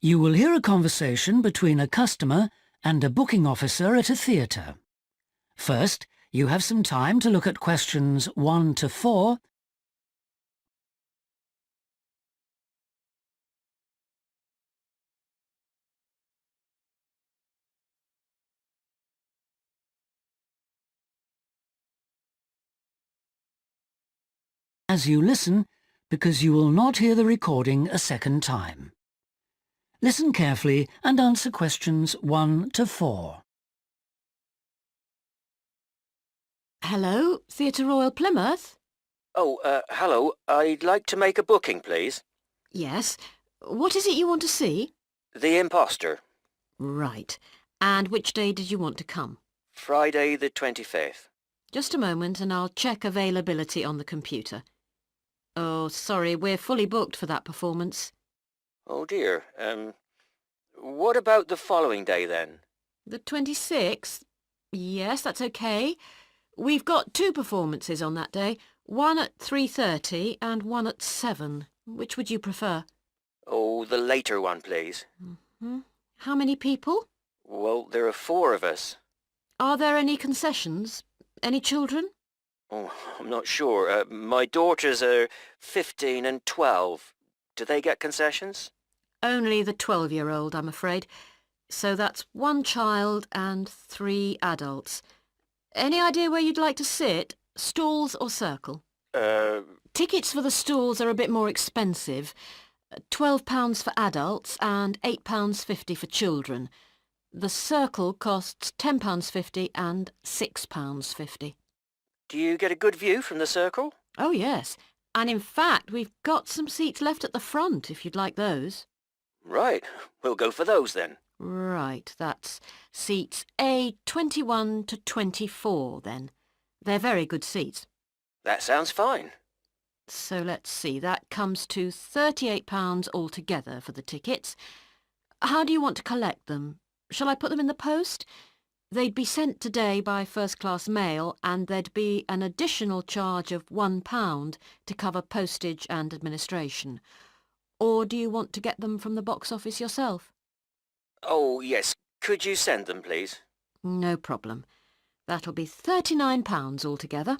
You will hear a conversation between a customer and a booking officer at a theatre. First, you have some time to look at questions 1 to 4. As you listen, because you will not hear the recording a second time. Listen carefully and answer questions 1 to 4. Hello, Theatre Royal Plymouth? Oh, hello. I'd like to make a booking, please. Yes. What is it you want to see? The Imposter. Right. And which day did you want to come? Friday the 25th. Just a moment and I'll check availability on the computer. Oh, sorry, we're fully booked for that performance. Oh dear. What about the following day then? The 26th? Yes, that's okay. We've got 2 performances on that day, one at 3:30 and one at 7. Which would you prefer? Oh, the later one, please. How many people? Well, there are 4 of us. Are there any concessions? Any children? Oh, I'm not sure. My daughters are 15 and 12. Do they get concessions? Only the 12-year-old, I'm afraid. So that's 1 child and 3 adults. Any idea where you'd like to sit? Stalls or circle? Tickets for the stalls are a bit more expensive. £12 for adults and £8.50 for children. The circle costs £10.50 and £6.50. Do you get a good view from the circle? Oh, yes. And in fact, we've got some seats left at the front, if you'd like those. Right. We'll go for those then. Right, that's seats A21 to 24 then. They're very good seats. That sounds fine. So let's see, that comes to £38 altogether for the tickets. How do you want to collect them? Shall I put them in the post? They'd be sent today by first-class mail and there'd be an additional charge of £1 to cover postage and administration. Or do you want to get them from the box office yourself? Oh, yes. Could you send them, please? No problem. That'll be £39 altogether.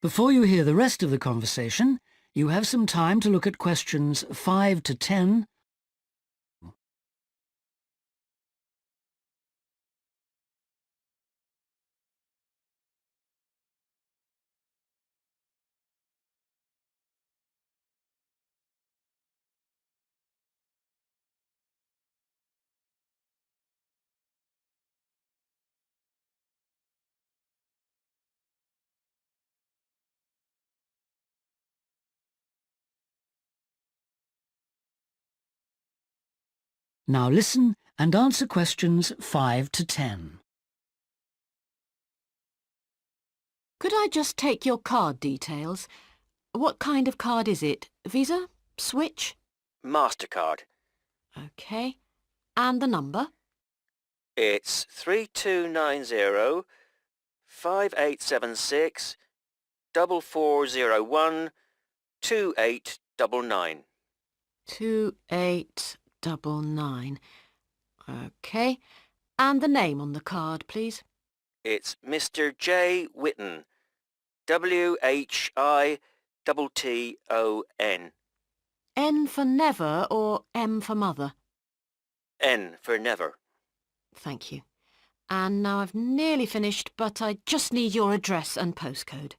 Before you hear the rest of the conversation, you have some time to look at questions 5 to 10. Now listen and answer questions 5 to 10. Could I just take your card details? What kind of card is it? Visa? Switch? MasterCard. OK. And the number? It's 3290 5876 4401 2899. 2899. OK. And the name on the card, please? It's Mr. J. Whitton. WHITTON. N for never or M for mother? N for never. Thank you. And now I've nearly finished, but I just need your address and postcode.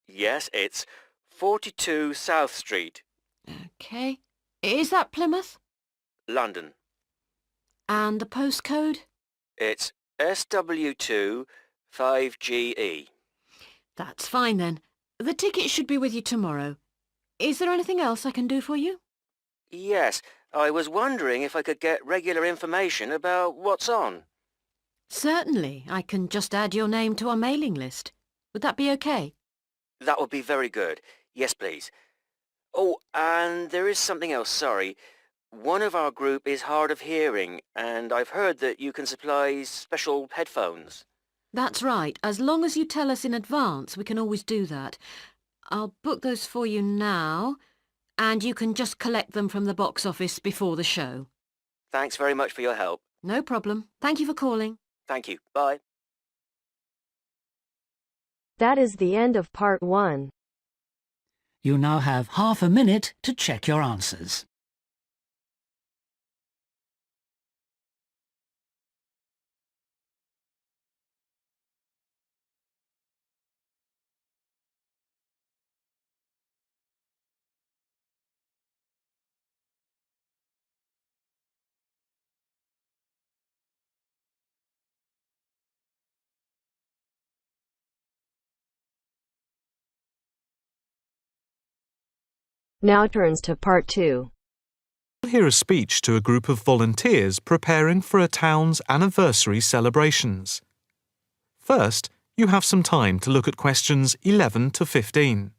Yes, it's 42 South Street, OK. Is that Plymouth? London. And the postcode? It's SW2 5GE. That's fine then. The ticket should be with you tomorrow. Is there anything else I can do for you? Yes, I was wondering if I could get regular information about what's on. Certainly. I can just add your name to our mailing list. Would that be OK? That would be very good. Yes, please. Oh, and there is something else, sorry. One of our group is hard of hearing, and I've heard that you can supply special headphones. That's right. As long as you tell us in advance, we can always do that. I'll book those for you now. and you can just collect them from the box office before the show. Thanks very much for your help. No problem. Thank you for calling. Thank you. Bye. That is the end of part 1. You now have half a minute to check your answers. Now turns to part 2. You'll hear a speech to a group of volunteers preparing for a town's anniversary celebrations. First, you have some time to look at questions 11 to 15.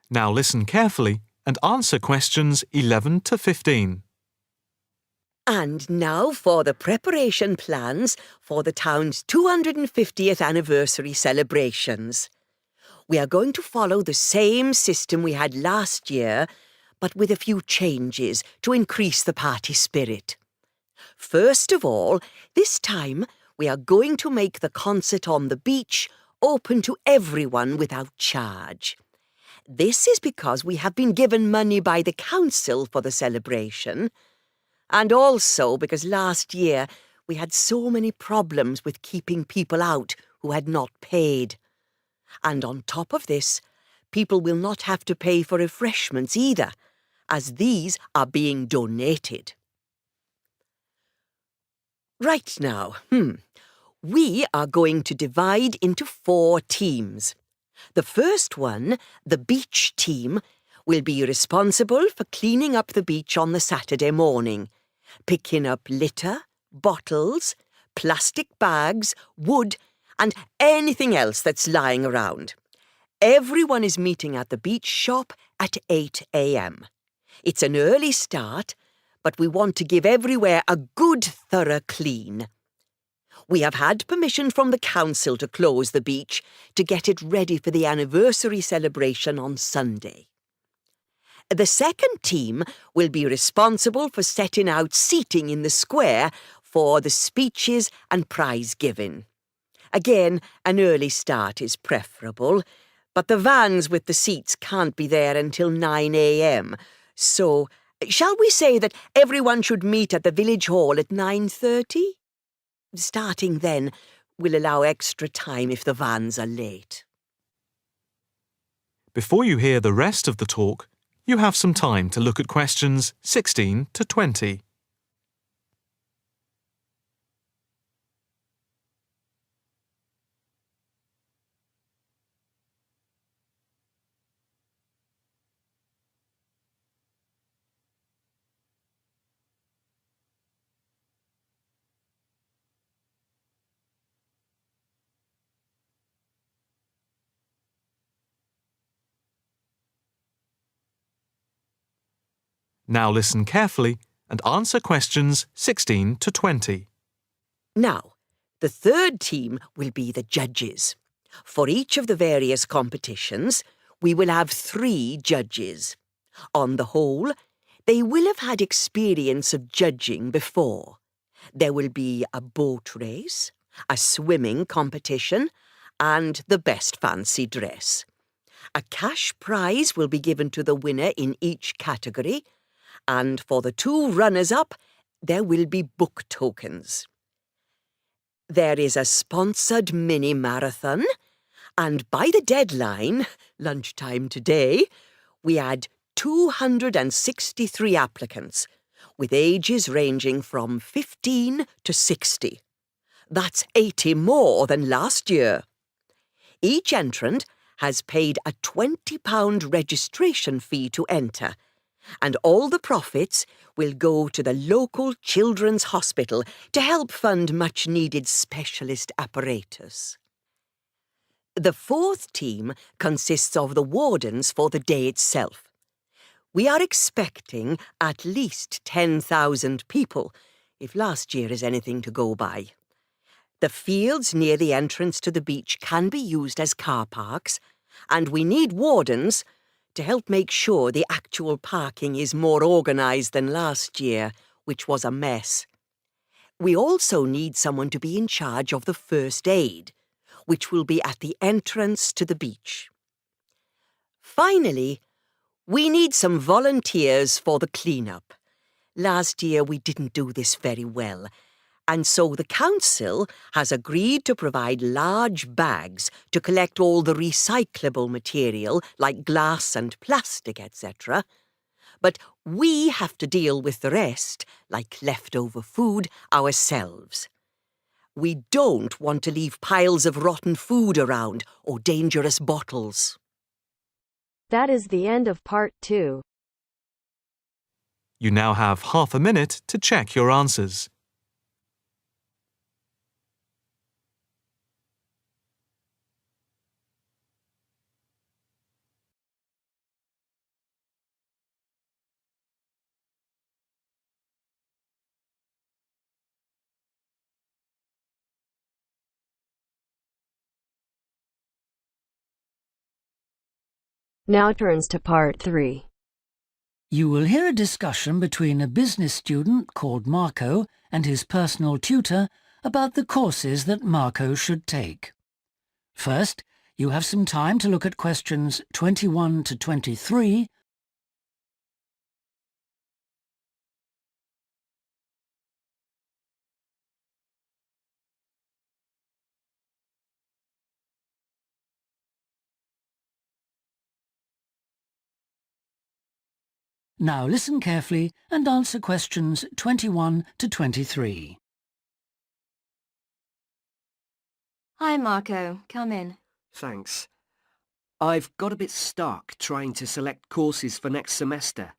Now listen carefully and answer questions 11 to 15. And now for the preparation plans for the town's 250th anniversary celebrations. We are going to follow the same system we had last year, but with a few changes to increase the party spirit. First of all, this time we are going to make the concert on the beach open to everyone without charge. This is because we have been given money by the council for the celebration, and also because last year we had so many problems with keeping people out who had not paid. And on top of this, people will not have to pay for refreshments either, as these are being donated. Right now, we are going to divide into 4 teams. The first one, the beach team, will be responsible for cleaning up the beach on the Saturday morning, picking up litter, bottles, plastic bags, wood, and anything else that's lying around. Everyone is meeting at the beach shop at 8 a.m. It's an early start, but we want to give everywhere a good thorough clean. We have had permission from the council to close the beach to get it ready for the anniversary celebration on Sunday. The second team will be responsible for setting out seating in the square for the speeches and prize giving. Again, an early start is preferable, but the vans with the seats can't be there until 9 a.m. So, shall we say that everyone should meet at the village hall at 9:30? Starting then will allow extra time if the vans are late. Before you hear the rest of the talk, you have some time to look at questions 16 to 20. Now listen carefully and answer questions 16 to 20. Now, the third team will be the judges. For each of the various competitions, we will have 3 judges. On the whole, they will have had experience of judging before. There will be a boat race, a swimming competition, and the best fancy dress. A cash prize will be given to the winner in each category, and for the 2 runners-up, there will be book tokens. There is a sponsored mini-marathon, and by the deadline, lunchtime today, we had 263 applicants, with ages ranging from 15 to 60. That's 80 more than last year. Each entrant has paid a £20 registration fee to enter, And all the profits will go to the local children's hospital to help fund much-needed specialist apparatus. The fourth team consists of the wardens for the day itself. We are expecting at least 10,000 people, if last year is anything to go by. The fields near the entrance to the beach can be used as car parks, and we need wardens to help make sure the actual parking is more organised than last year, which was a mess. We also need someone to be in charge of the first aid, which will be at the entrance to the beach. Finally, we need some volunteers for the clean-up. Last year we didn't do this very well, and so the council has agreed to provide large bags to collect all the recyclable material like glass and plastic, etc. But we have to deal with the rest, like leftover food, ourselves. We don't want to leave piles of rotten food around or dangerous bottles. That is the end of part 2. You now have half a minute to check your answers. Now turns to part 3. You will hear a discussion between a business student called Marco and his personal tutor about the courses that Marco should take. First, you have some time to look at questions 21 to 23. Now listen carefully and answer questions 21 to 23. Hi, Marco. Come in. Thanks. I've got a bit stuck trying to select courses for next semester.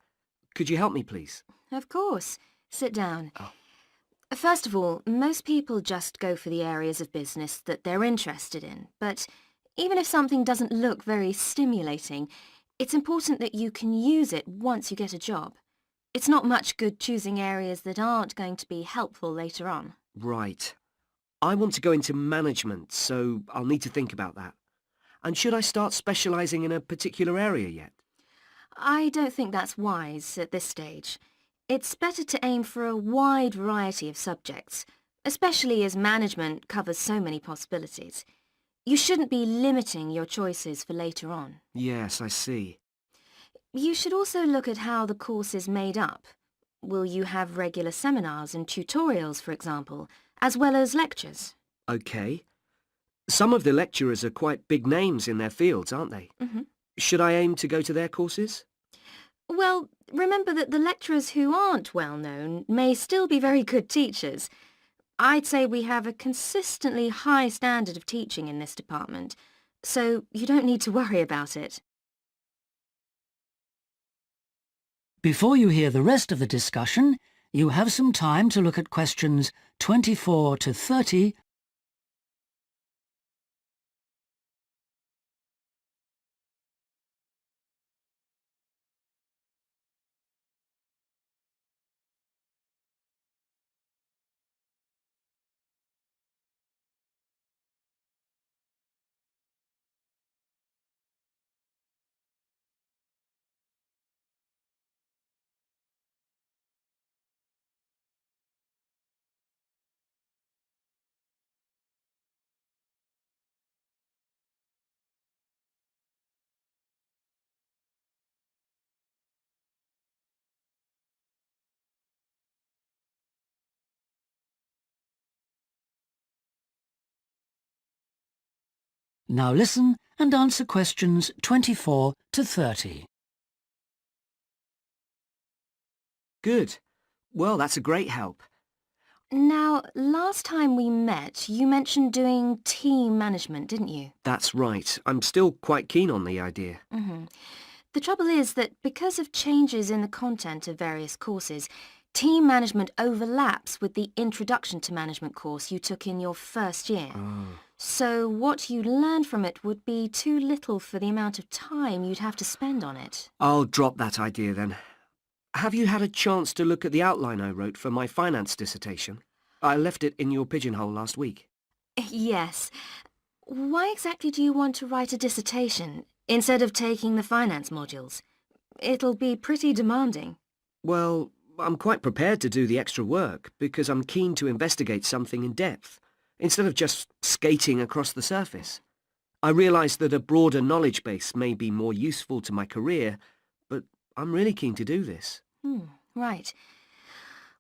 Could you help me, please? Of course. Sit down. Oh. First of all, most people just go for the areas of business that they're interested in, but even if something doesn't look very stimulating, it's important that you can use it once you get a job. It's not much good choosing areas that aren't going to be helpful later on. Right. I want to go into management, so I'll need to think about that. And should I start specialising in a particular area yet? I don't think that's wise at this stage. It's better to aim for a wide variety of subjects, especially as management covers so many possibilities. You shouldn't be limiting your choices for later on. Yes, I see. You should also look at how the course is made up. Will you have regular seminars and tutorials, for example, as well as lectures? OK. Some of the lecturers are quite big names in their fields, aren't they? Mm-hmm. Should I aim to go to their courses? Well, remember that the lecturers who aren't well known may still be very good teachers. I'd say we have a consistently high standard of teaching in this department, so you don't need to worry about it. Before you hear the rest of the discussion, you have some time to look at questions 24 to 30. Now listen and answer questions 24 to 30. Good. Well, that's a great help. Now, last time we met, you mentioned doing team management, didn't you? That's right. I'm still quite keen on the idea. Mm-hmm. The trouble is that because of changes in the content of various courses, team management overlaps with the Introduction to Management course you took in your first year. So what you learn from it would be too little for the amount of time you'd have to spend on it. I'll drop that idea then. Have you had a chance to look at the outline I wrote for my finance dissertation? I left it in your pigeonhole last week. Yes. Why exactly do you want to write a dissertation instead of taking the finance modules? It'll be pretty demanding. Well, I'm quite prepared to do the extra work because I'm keen to investigate something in depth, instead of just skating across the surface. I realise that a broader knowledge base may be more useful to my career, but I'm really keen to do this. Right.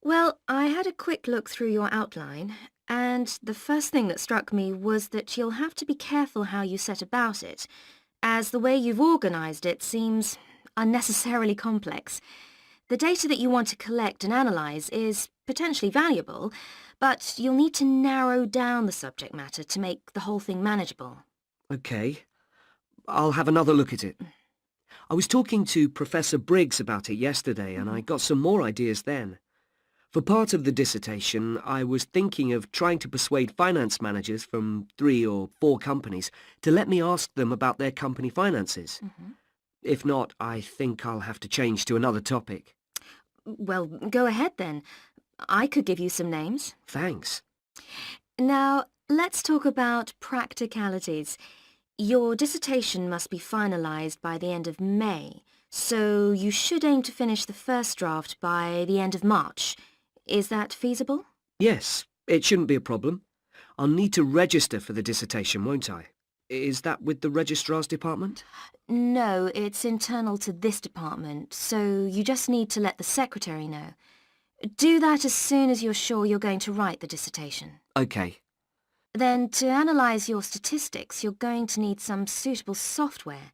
Well, I had a quick look through your outline, and the first thing that struck me was that you'll have to be careful how you set about it, as the way you've organised it seems unnecessarily complex. The data that you want to collect and analyse is potentially valuable, but you'll need to narrow down the subject matter to make the whole thing manageable. OK. I'll have another look at it. I was talking to Professor Briggs about it yesterday, and I got some more ideas then. For part of the dissertation, I was thinking of trying to persuade finance managers from 3 or 4 companies to let me ask them about their company finances. If not, I think I'll have to change to another topic. Well, go ahead then. I could give you some names. Thanks. Now, let's talk about practicalities. Your dissertation must be finalised by the end of May, so you should aim to finish the first draft by the end of March. Is that feasible? Yes, it shouldn't be a problem. I'll need to register for the dissertation, won't I? Is that with the Registrar's Department? No, it's internal to this department, so you just need to let the secretary know. Do that as soon as you're sure you're going to write the dissertation. OK. Then, to analyse your statistics, you're going to need some suitable software.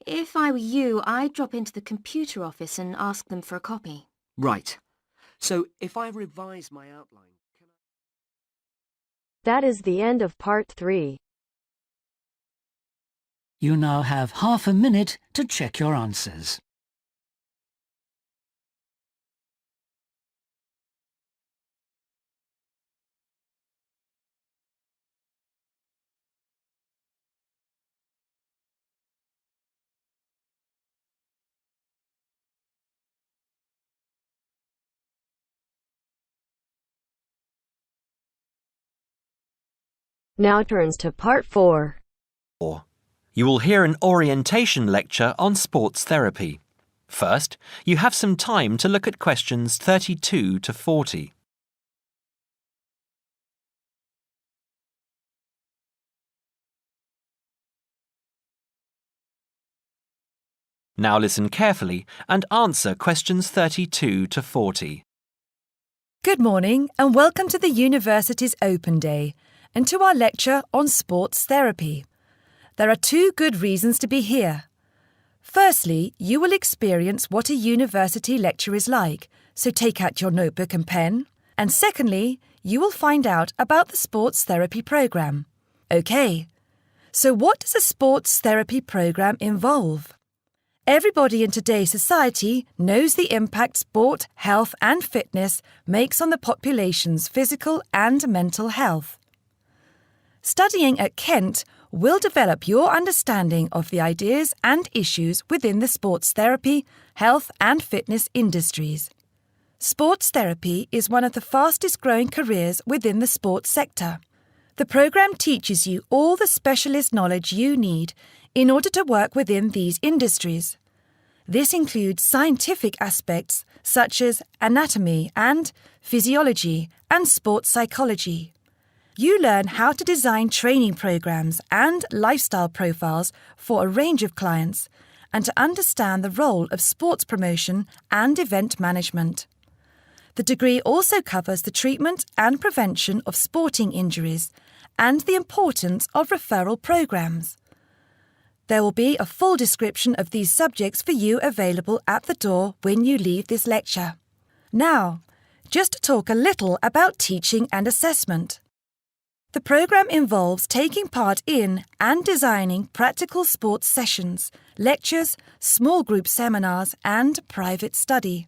If I were you, I'd drop into the computer office and ask them for a copy. Right. So, if I revise my outline, can I... That is the end of part 3. You now have half a minute to check your answers. Now turns to part 4. You will hear an orientation lecture on sports therapy. First, you have some time to look at questions 32 to 40. Now listen carefully and answer questions 32 to 40. Good morning and welcome to the university's Open Day and to our lecture on sports therapy. There are 2 good reasons to be here. Firstly, you will experience what a university lecture is like, so take out your notebook and pen. And secondly, you will find out about the sports therapy programme. OK, so what does a sports therapy programme involve? Everybody in today's society knows the impact sport, health and fitness makes on the population's physical and mental health. Studying at Kent will develop your understanding of the ideas and issues within the sports therapy, health and fitness industries. Sports therapy is one of the fastest growing careers within the sports sector. The programme teaches you all the specialist knowledge you need in order to work within these industries. This includes scientific aspects such as anatomy and physiology and sports psychology. You learn how to design training programs and lifestyle profiles for a range of clients and to understand the role of sports promotion and event management. The degree also covers the treatment and prevention of sporting injuries and the importance of referral programs. There will be a full description of these subjects for you available at the door when you leave this lecture. Now, just to talk a little about teaching and assessment. The programme involves taking part in and designing practical sports sessions, lectures, small group seminars and private study.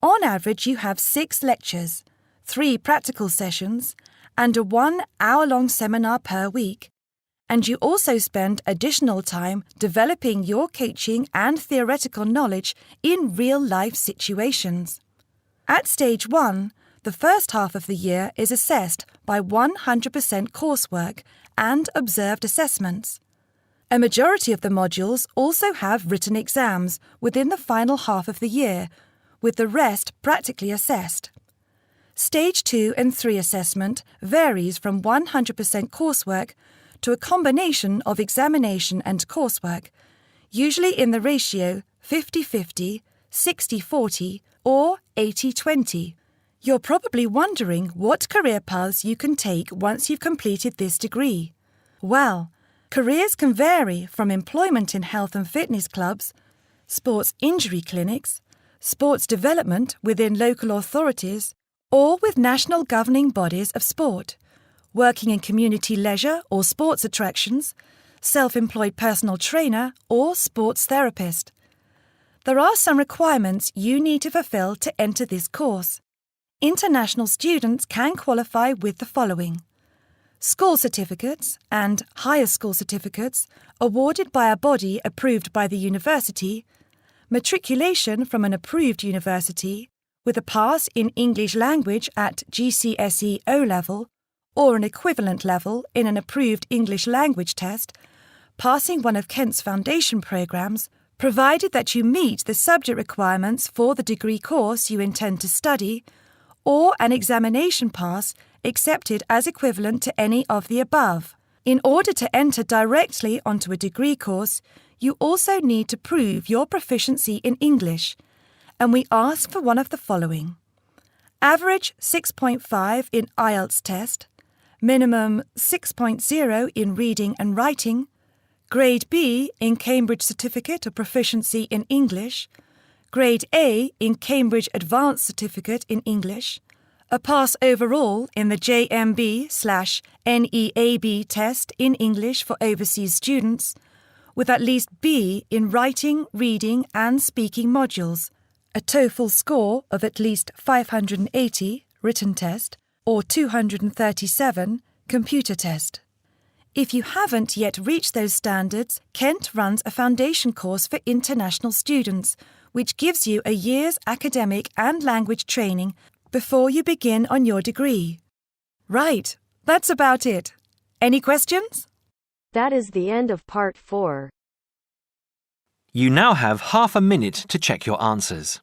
On average, you have 6 lectures, 3 practical sessions and a 1-hour-long seminar per week. And you also spend additional time developing your coaching and theoretical knowledge in real-life situations. At Stage 1, the first half of the year is assessed by 100% coursework and observed assessments. A majority of the modules also have written exams within the final half of the year, with the rest practically assessed. Stage 2 and 3 assessment varies from 100% coursework to a combination of examination and coursework, usually in the ratio 50-50, 60-40 or 80-20. You're probably wondering what career paths you can take once you've completed this degree. Well, careers can vary from employment in health and fitness clubs, sports injury clinics, sports development within local authorities, or with national governing bodies of sport, working in community leisure or sports attractions, self-employed personal trainer or sports therapist. There are some requirements you need to fulfill to enter this course. International students can qualify with the following: school certificates and higher school certificates awarded by a body approved by the university, matriculation from an approved university, with a pass in English language at GCSE O-level or an equivalent level in an approved English language test, passing one of Kent's foundation programmes, provided that you meet the subject requirements for the degree course you intend to study, or an examination pass accepted as equivalent to any of the above. In order to enter directly onto a degree course, you also need to prove your proficiency in English, and we ask for one of the following: average 6.5 in Ielts test, minimum 6.0 in reading and writing, Grade B in Cambridge Certificate of Proficiency in English, Grade A in Cambridge Advanced Certificate in English, a pass overall in the JMB/NEAB test in English for overseas students, with at least B in writing, reading and speaking modules, a TOEFL score of at least 580 written test or 237 computer test. If you haven't yet reached those standards, Kent runs a foundation course for international students, which gives you a year's academic and language training before you begin on your degree. Right, that's about it. Any questions? That is the end of part 4. You now have half a minute to check your answers.